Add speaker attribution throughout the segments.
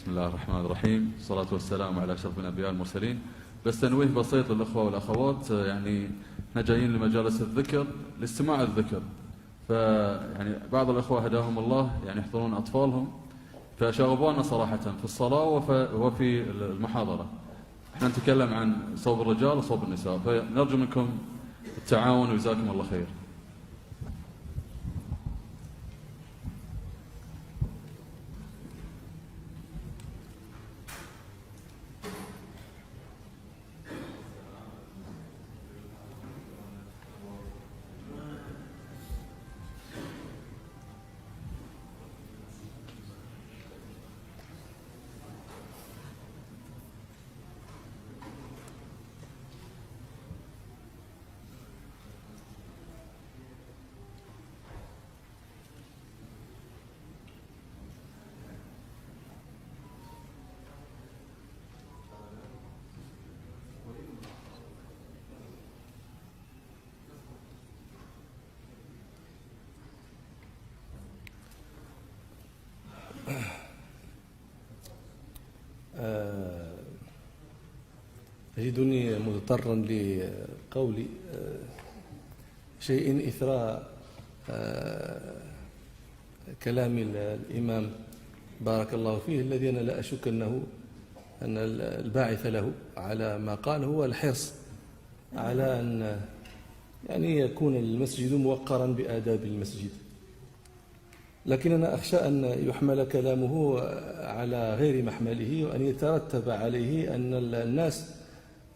Speaker 1: بسم الله الرحمن الرحيم، والصلاة والسلام على أشرف الأنبياء والمرسلين. بس تنويه بسيط للأخوة والأخوات، يعني احنا جايين لمجالس الذكر لاستماع الذكر، فيعني بعض الأخوة هداهم الله يعني يحضرون أطفالهم، فشاغبونا صراحة في الصلاة وفي المحاضرة. احنا نتكلم عن صوب الرجال وصوب النساء، فنرجو منكم التعاون وجزاكم الله خير.
Speaker 2: أجدني مضطرا لقول شيء إثر كلام الإمام بارك الله فيه، الذي أنا لا أشك أن الباعث له على ما قال هو الحرص على أن يعني يكون المسجد موقرا بآداب المسجد. لكن أنا أخشى أن يحمل كلامه على غير محمله، وأن يترتب عليه أن الناس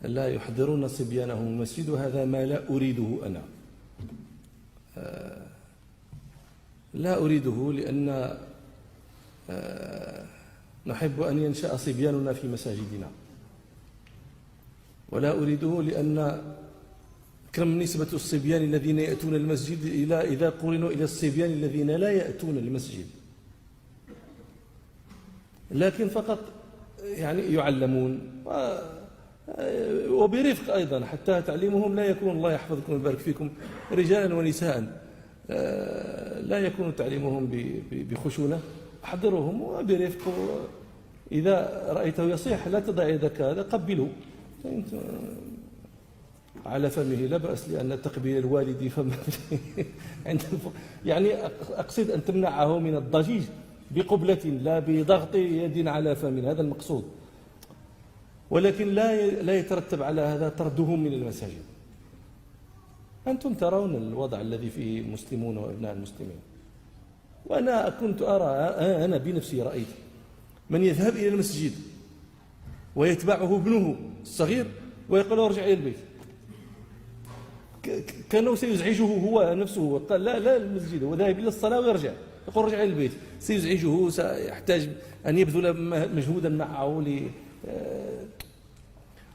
Speaker 2: لا يحضرون صبيانهم المسجد، وهذا ما لا أريده أنا. لا أريده لأن نحب أن ينشأ صبياننا في مساجدنا، ولا أريده لأن كم نسبة الصبيان الذين يأتون المسجد إذا قرنوا إلى الصبيان الذين لا يأتون المسجد، لكن فقط يعني يعلمون وبرفق أيضا، حتى تعليمهم لا يكون الله يحفظكم ويبارك فيكم رجالا ونساء، لا يكون تعليمهم بخشونة. أحضرهم وبرفق، إذا رأيته يصيح لا تضع يدك، هذا قبله على فمه، لا بأس، لأن تقبيل الوالد فمه يعني أقصد أن تمنعه من الضجيج بقبلة لا بضغط يد على فمه، هذا المقصود. ولكن لا يترتب على هذا طردهم من المساجد. أنتم ترون الوضع الذي فيه المسلمون وأبناء المسلمين، وأنا كنت أرى، أنا بنفسي رأيت من يذهب إلى المسجد ويتبعه ابنه الصغير ويقول ارجع إلى البيت، كانوا سيزعجه هو نفسه، قال لا المسجد، هو ذاهب إلى الصلاة ويرجع، يقول رجع إلى البيت، سيزعجه، سيحتاج أن يبذل مجهودا معه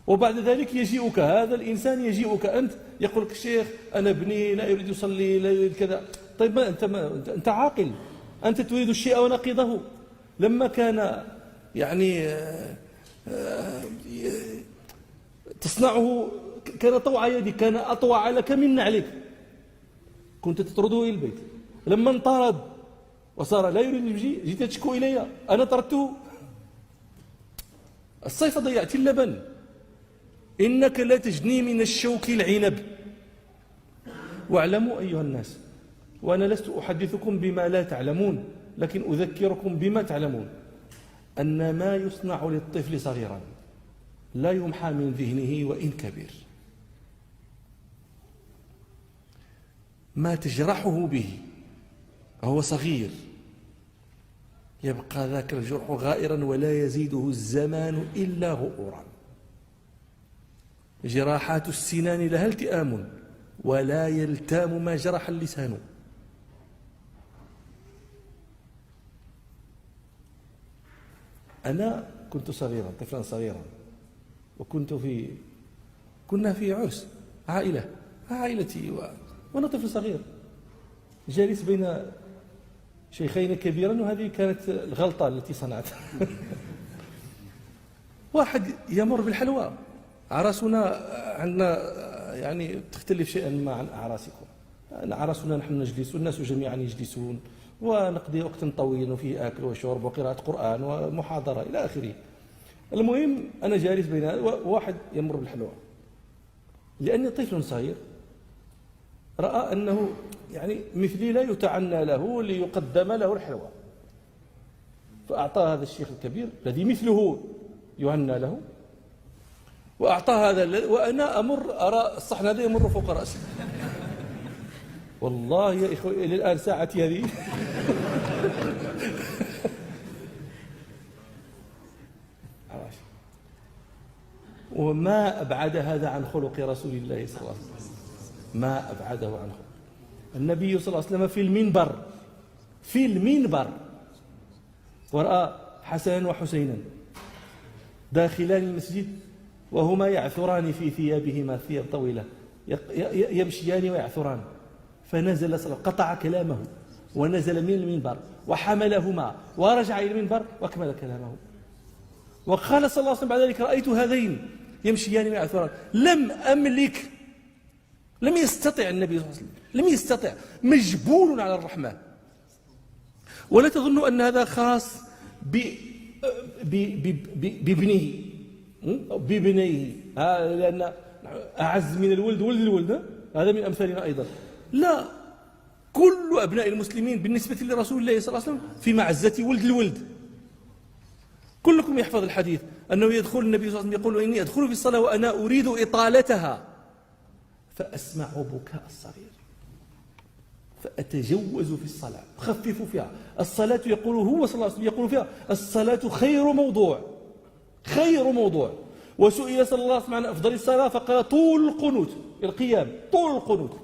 Speaker 2: وبعد ذلك يجيئك هذا الإنسان، يجيئك أنت، يقول لك الشيخ أنا ابني لا يريد يصلي، لا يريد كذا. طيب أنت عاقل، أنت تريد الشيء ونقيضه. لما كان يعني تصنعه كان طوع يدك، كان أطوع لك من نعلك، كنت تطرده إلى البيت. لما انطرد وصار لا يريد يجي، جيت تشكو إلي، أنا طردته. الصيف ضيعت اللبن، إنك لا تجني من الشوك العنب. واعلموا أيها الناس، وأنا لست أحدثكم بما لا تعلمون، لكن أذكركم بما تعلمون، أن ما يصنع للطفل صغيرا لا يمحى من ذهنه وإن كبير. ما تجرحه به هو صغير يبقى ذاك الجرح غائرا، ولا يزيده الزمان إلا غؤورا. جراحات السنان لها التئام، ولا يلتام ما جرح اللسان. أنا كنت صغيرا، طفلا صغيرا، كنا في عرس عائلتي، وأنا طفل صغير جالس بين شيخين كبيرا، وهذه كانت الغلطة التي صنعتها. واحد يمر بالحلوى، أعراسنا عندنا يعني تختلف شيئا مع أعراسكم. أعراسنا نحن نجلس والناس جميعا يجلسون، ونقضي وقت طويل وفيه أكل وشرب وقراءة قرآن ومحاضرة إلى آخره. المهم أنا جالس بين واحد يمر بالحلوى، لأني طفل صغير رأى أنه يعني مثلي لا يتعنى له ليقدم له الحلوى، فأعطى هذا الشيخ الكبير الذي مثله يهنى له، وأعطى هذا، وأنا أمر أرى الصحن هذا يمر فوق رأسي. والله يا إخوة إلى الآن ساعتي هذه وما أبعد هذا عن خلق رسول الله صلى الله عليه وسلم، ما أبعده عن خلق النبي صلى الله عليه وسلم في المنبر ورأى حسنا وحسينا داخلان المسجد وهما يعثران في ثيابهما، ثياب طويلة، يمشيان ويعثران، فنزل صلى الله عليه وسلم قطع كلامه ونزل من المنبر وحملهما ورجع إلى المنبر وأكمل كلامه. وقال صلى الله عليه وسلم بعد ذلك: رأيت هذين يمشيان ويعثران لم أملك. لم يستطع النبي صلى الله عليه وسلم، لم يستطع، مجبول على الرحمن. ولا تظن أن هذا خاص بابنيه، لأن أعز من الولد ولد الولد، هذا من أمثالنا أيضا. لا، كل أبناء المسلمين بالنسبة لرسول الله صلى الله عليه وسلم في معزة ولد الولد. كلكم يحفظ الحديث أنه يدخل النبي صلى الله عليه وسلم يقول: إني أدخل في الصلاة وأنا أريد إطالتها فأسمع بكاء الصغير فأتجوز في الصلاة، أخفف فيها. الصلاة يقول هو صلى الله عليه وسلم يقول فيها: الصلاة خير موضوع، خير موضوع. وسئل صلى الله عليه وسلم عن أفضل الصلاة فقال: طول القنوت، القيام، طول القنوت.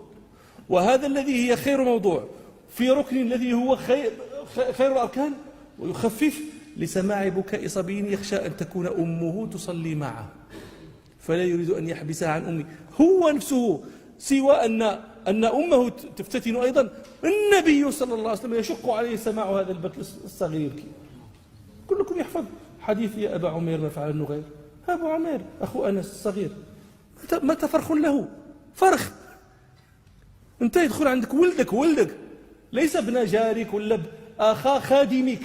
Speaker 2: وهذا الذي هي خير موضوع في ركن الذي هو خير الأركان، ويخفف لسماع بكاء صبي يخشى أن تكون أمه تصلي معه فلا يريد أن يحبسها عن أمه، هو نفسه، سوى أن أمه تفتتن أيضا. النبي صلى الله عليه وسلم يشق عليه سماع هذا البكي الصغير يبكي. كلكم يحفظ حديث: يا أبا عمير ما فعل النغير. أبو عمير أخو أنس الصغير، متى فرخ له؟ فرخ. أنت يدخل عندك ولدك ليس ابن جارك ولا أخا خادمك،